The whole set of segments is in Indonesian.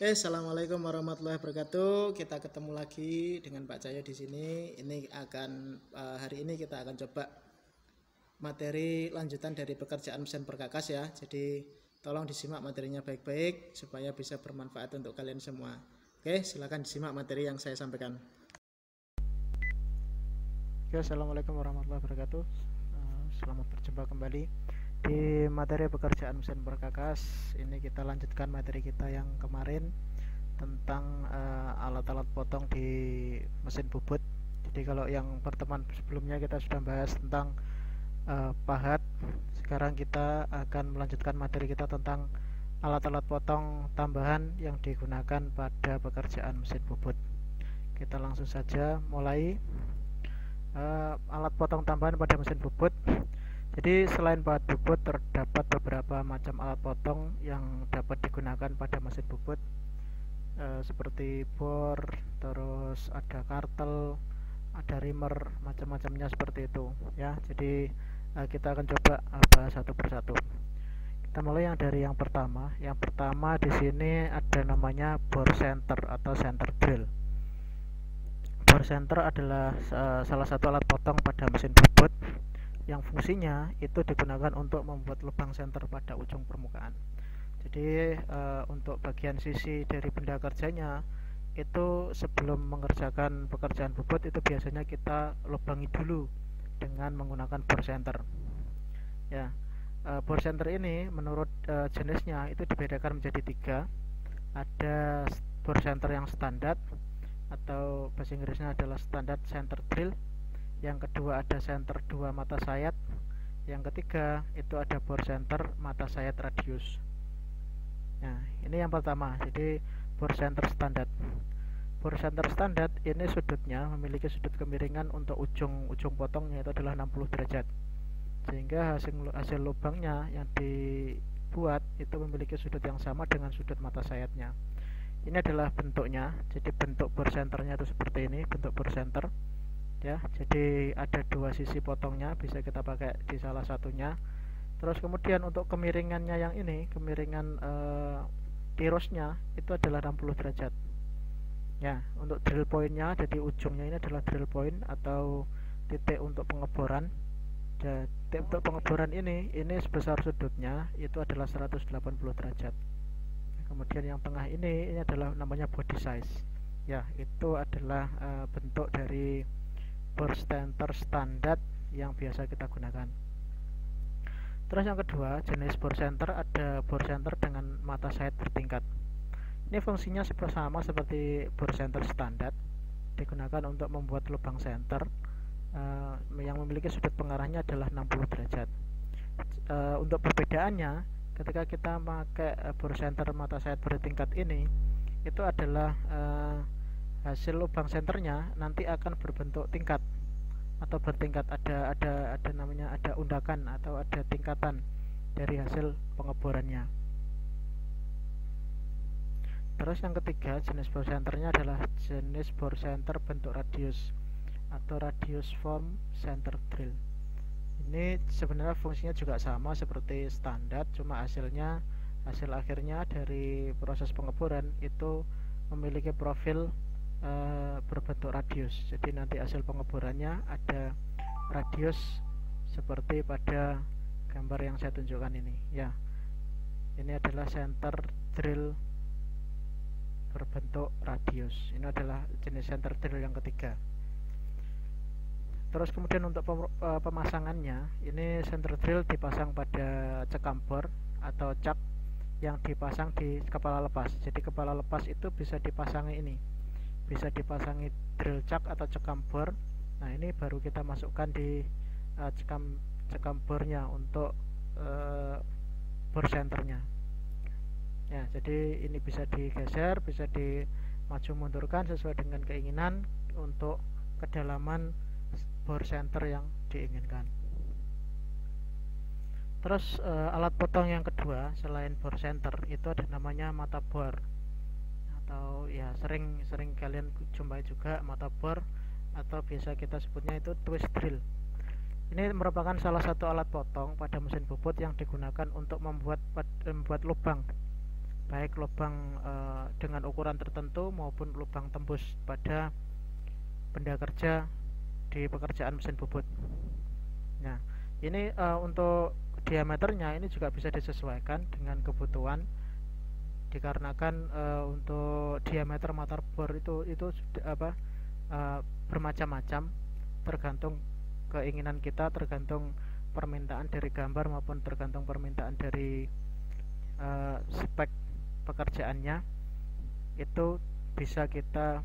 Assalamualaikum warahmatullahi wabarakatuh. Kita ketemu lagi dengan Pak Cahyo di sini. Hari ini kita akan coba materi lanjutan dari pekerjaan mesin perkakas ya. Jadi tolong disimak materinya baik-baik supaya bisa bermanfaat untuk kalian semua. Oke, silakan disimak materi yang saya sampaikan. Assalamualaikum warahmatullahi wabarakatuh. Selamat berjumpa kembali di materi pekerjaan mesin perkakas. Ini kita lanjutkan materi kita yang kemarin tentang alat-alat potong di mesin bubut. Jadi kalau yang pertemuan sebelumnya kita sudah bahas tentang pahat, sekarang kita akan melanjutkan materi kita tentang alat-alat potong tambahan yang digunakan pada pekerjaan mesin bubut. Kita langsung saja mulai. Alat potong tambahan pada mesin bubut. Jadi selain pahat bubut, terdapat beberapa macam alat potong yang dapat digunakan pada mesin bubut, seperti bor, terus ada kartel, ada reamer, macam-macamnya seperti itu ya. Jadi kita akan coba bahas satu persatu. Kita mulai dari yang pertama. Yang pertama di sini ada namanya bore center atau center drill. Bore center adalah salah satu alat potong pada mesin bubut yang fungsinya itu digunakan untuk membuat lubang senter pada ujung permukaan. Jadi untuk bagian sisi dari benda kerjanya itu sebelum mengerjakan pekerjaan bubut itu biasanya kita lubangi dulu dengan menggunakan bore center. Ya, bore center ini menurut jenisnya itu dibedakan menjadi 3. Ada bore center yang standar, atau bahasa Inggrisnya adalah standard center drill. Yang kedua ada center 2 mata sayat. Yang ketiga itu ada bore center mata sayat radius. Nah, ini yang pertama. Jadi bore center standar. Bore center standar ini sudutnya memiliki sudut kemiringan untuk ujung potongnya itu adalah 60 derajat. Sehingga hasil lubangnya yang dibuat itu memiliki sudut yang sama dengan sudut mata sayatnya. Ini adalah bentuknya. Jadi bentuk bore centernya itu seperti ini, bentuk bore center ya. Jadi ada 2 sisi potongnya, bisa kita pakai di salah satunya. Terus kemudian untuk kemiringannya yang ini, kemiringan tirosnya itu adalah 60 derajat ya. Untuk drill pointnya, jadi ujungnya ini adalah drill point atau titik untuk pengeboran. Titik untuk pengeboran ini sebesar sudutnya itu adalah 180 derajat. Kemudian yang tengah ini adalah namanya body size ya. Itu adalah bentuk dari bore center standar yang biasa kita gunakan. Terus yang kedua, jenis bore center, ada bore center dengan mata sayat bertingkat. Ini fungsinya sama seperti bore center standar, digunakan untuk membuat lubang center yang memiliki sudut pengarahnya adalah 60 derajat. Untuk perbedaannya, ketika kita pakai bore center mata sayat bertingkat ini, itu adalah hasil lubang senternya nanti akan berbentuk tingkat atau bertingkat. Ada namanya, ada undakan atau ada tingkatan dari hasil pengeborannya. Terus yang ketiga, jenis bore centernya adalah jenis bore center bentuk radius atau radius form center drill. Ini sebenarnya fungsinya juga sama seperti standar, cuma hasil akhirnya dari proses pengeboran itu memiliki profil berbentuk radius. Jadi nanti hasil pengeborannya ada radius seperti pada gambar yang saya tunjukkan ini ya. Ini adalah center drill berbentuk radius. Ini adalah jenis center drill yang ketiga. Terus kemudian untuk pemasangannya, ini center drill dipasang pada cekam bor atau cak yang dipasang di kepala lepas. Jadi kepala lepas itu bisa dipasangi ini, bisa dipasangi drill cak atau cekam bor. Nah, ini baru kita masukkan di cekam bornya untuk bore centernya ya. Jadi ini bisa digeser, bisa dimaju mundurkan sesuai dengan keinginan untuk kedalaman bore center yang diinginkan. Terus alat potong yang kedua selain bore center itu ada namanya mata bor, atau ya sering kalian jumpai juga mata bor, atau biasa kita sebutnya itu twist drill. Ini merupakan salah satu alat potong pada mesin bubut yang digunakan untuk membuat lubang baik lubang dengan ukuran tertentu maupun lubang tembus pada benda kerja di pekerjaan mesin bubut. Nah, ini untuk diameternya ini juga bisa disesuaikan dengan kebutuhan, dikarenakan untuk diameter motor bor itu bermacam-macam, tergantung keinginan kita, tergantung permintaan dari gambar maupun tergantung permintaan dari spek pekerjaannya. Itu bisa kita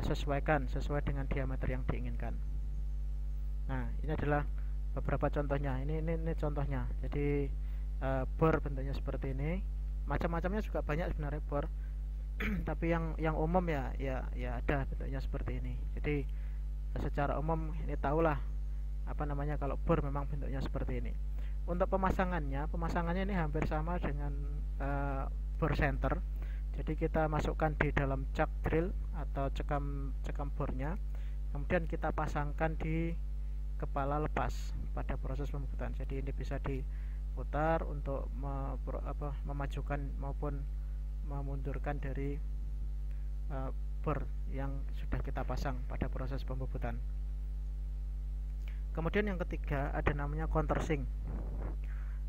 sesuaikan sesuai dengan diameter yang diinginkan. Nah, ini adalah beberapa contohnya. Ini contohnya. Jadi bor bentuknya seperti ini. Macam-macamnya juga banyak sebenarnya bor. Tapi yang umum ya ada bentuknya seperti ini. Jadi secara umum ini tahulah kalau bor memang bentuknya seperti ini. Untuk pemasangannya ini hampir sama dengan bor center. Jadi kita masukkan di dalam cak drill atau cekam bornya, kemudian kita pasangkan di kepala lepas pada proses pembuatan. Jadi ini bisa diputar untuk memajukan maupun memundurkan dari bor yang sudah kita pasang pada proses pembubutan. Kemudian yang ketiga ada namanya countersink.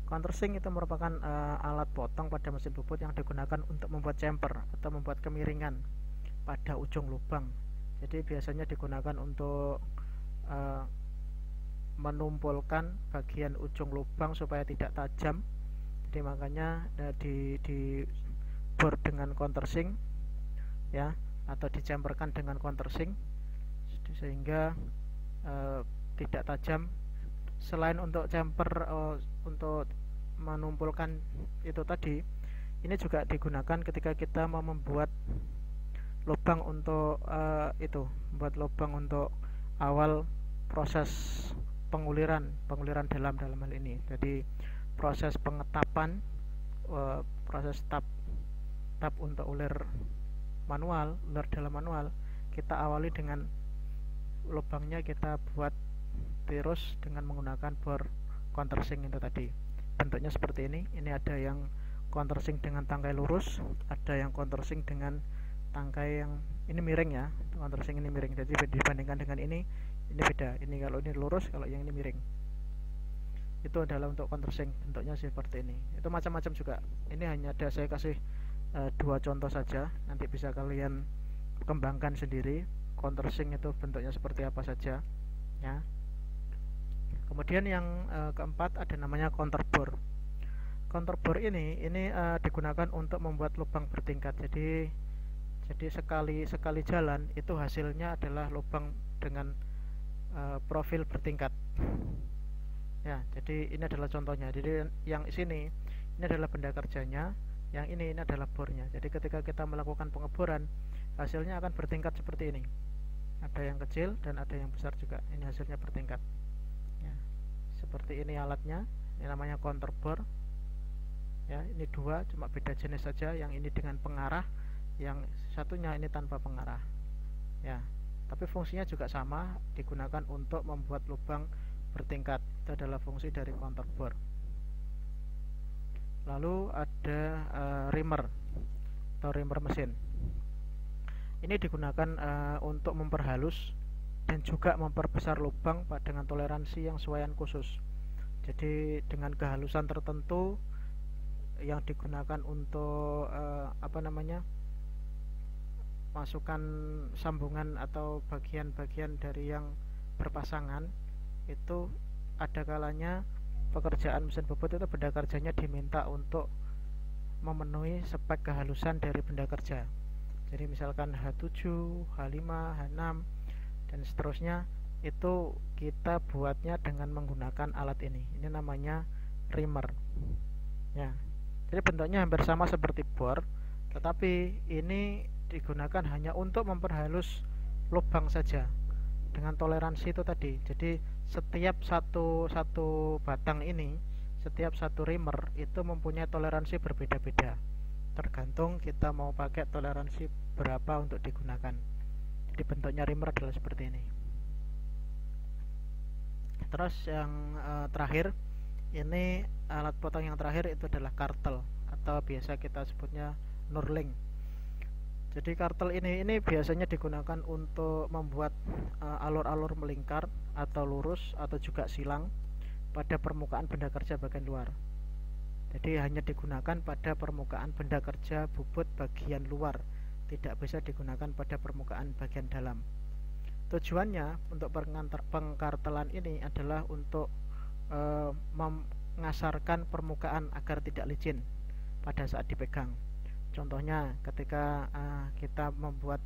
Countersink itu merupakan alat potong pada mesin bubut yang digunakan untuk membuat chamfer atau membuat kemiringan pada ujung lubang. Jadi biasanya digunakan untuk menumpulkan bagian ujung lubang supaya tidak tajam. Jadi makanya di bor dengan countersink ya, atau dichamperkan dengan countersink sehingga tidak tajam. Selain untuk chamfer untuk menumpulkan itu tadi, ini juga digunakan ketika kita mau membuat lubang untuk membuat lubang untuk awal proses penguliran dalam hal ini. Jadi proses pengetapan, proses tap untuk ulir dalam manual, kita awali dengan lubangnya kita buat terus dengan menggunakan bor countersink itu tadi. Bentuknya seperti ini. Ini ada yang countersink dengan tangkai lurus, ada yang countersink dengan tangkai yang ini miring ya. Countersink ini miring. Jadi dibandingkan dengan ini beda. Ini kalau ini lurus, kalau yang ini miring. Itu adalah untuk countersink, bentuknya seperti ini. Itu macam-macam juga. Ini hanya saya kasih dua contoh saja. Nanti bisa kalian kembangkan sendiri. Countersink itu bentuknya seperti apa saja ya. Kemudian yang keempat ada namanya counterbore. Counterbore ini digunakan untuk membuat lubang bertingkat. Jadi sekali jalan itu hasilnya adalah lubang dengan profil bertingkat. Ya, jadi ini adalah contohnya. Jadi yang sini ini adalah benda kerjanya, yang ini adalah bornya. Jadi ketika kita melakukan pengeboran, hasilnya akan bertingkat seperti ini. Ada yang kecil dan ada yang besar juga. Ini hasilnya bertingkat. Seperti ini alatnya, ini namanya counterbore ya. Ini dua, cuma beda jenis saja. Yang ini dengan pengarah, yang satunya ini tanpa pengarah ya, tapi fungsinya juga sama, digunakan untuk membuat lubang bertingkat. Itu adalah fungsi dari counterbore. Lalu ada reamer atau reamer mesin. Ini digunakan untuk memperhalus dan juga memperbesar lubang dengan toleransi yang sesuaian khusus. Jadi dengan kehalusan tertentu yang digunakan untuk masukkan sambungan atau bagian-bagian dari yang berpasangan, itu ada kalanya pekerjaan mesin bubut itu benda kerjanya diminta untuk memenuhi spek kehalusan dari benda kerja. Jadi misalkan H7, H5, H6 dan seterusnya, itu kita buatnya dengan menggunakan alat ini. Ini namanya reamer ya. Jadi bentuknya hampir sama seperti bor, tetapi ini digunakan hanya untuk memperhalus lubang saja dengan toleransi itu tadi. Jadi setiap satu batang ini, setiap satu reamer itu mempunyai toleransi berbeda-beda, tergantung kita mau pakai toleransi berapa untuk digunakan. Jadi bentuknya reamer adalah seperti ini. Terus yang terakhir, ini alat potong yang terakhir itu adalah kartel atau biasa kita sebutnya knurling. Jadi kartel ini biasanya digunakan untuk membuat alur-alur melingkar atau lurus atau juga silang pada permukaan benda kerja bagian luar. Jadi hanya digunakan pada permukaan benda kerja bubut bagian luar, tidak bisa digunakan pada permukaan bagian dalam. Tujuannya untuk pengkartelan ini adalah untuk mengasarkan permukaan agar tidak licin pada saat dipegang. Contohnya ketika kita membuat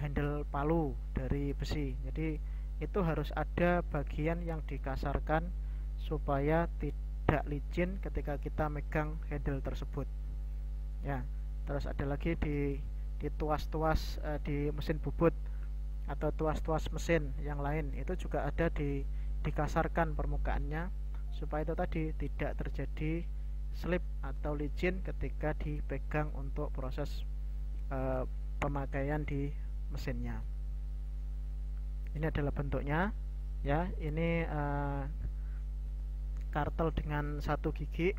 handle palu dari besi, jadi itu harus ada bagian yang dikasarkan supaya tidak licin ketika kita megang handle tersebut. Ya, terus ada lagi di tuas-tuas di mesin bubut atau tuas-tuas mesin yang lain, itu juga ada dikasarkan permukaannya supaya itu tadi tidak terjadi slip atau licin ketika dipegang untuk proses pemakaian di mesinnya. Ini adalah bentuknya, ya. Ini kartel dengan satu gigi,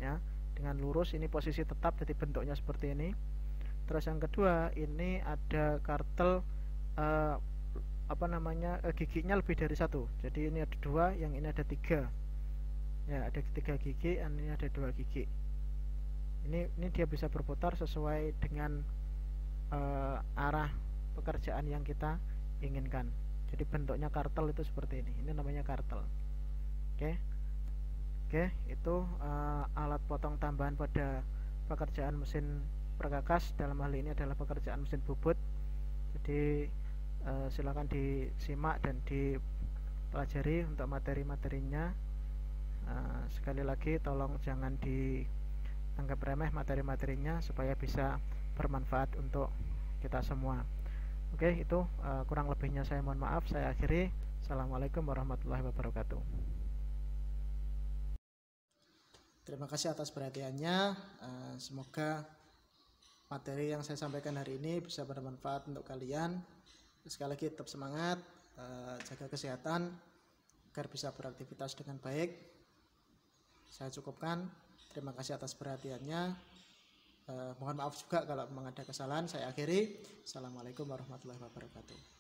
ya, dengan lurus. Ini posisi tetap, jadi bentuknya seperti ini. Terus yang kedua, ini ada kartel giginya lebih dari satu. Jadi ini ada dua, yang ini ada tiga. Ya, ada 3 gigi, ini ada 2 gigi. Ini dia bisa berputar sesuai dengan arah pekerjaan yang kita inginkan. Jadi bentuknya kartel itu seperti ini. Ini namanya kartel. Oke, itu alat potong tambahan pada pekerjaan mesin perkakas. Dalam hal ini adalah pekerjaan mesin bubut. Jadi silakan disimak dan dipelajari untuk materi-materinya. Sekali lagi tolong jangan dianggap remeh materi-materinya supaya bisa bermanfaat untuk kita semua. Oke, itu kurang lebihnya saya mohon maaf. Saya akhiri. Assalamualaikum warahmatullahi wabarakatuh. Terima kasih atas perhatiannya. Semoga materi yang saya sampaikan hari ini bisa bermanfaat untuk kalian. Sekali lagi tetap semangat, jaga kesehatan agar bisa beraktivitas dengan baik. Saya cukupkan. Terima kasih atas perhatiannya. Mohon maaf juga kalau memang ada kesalahan. Saya akhiri. Assalamualaikum warahmatullahi wabarakatuh.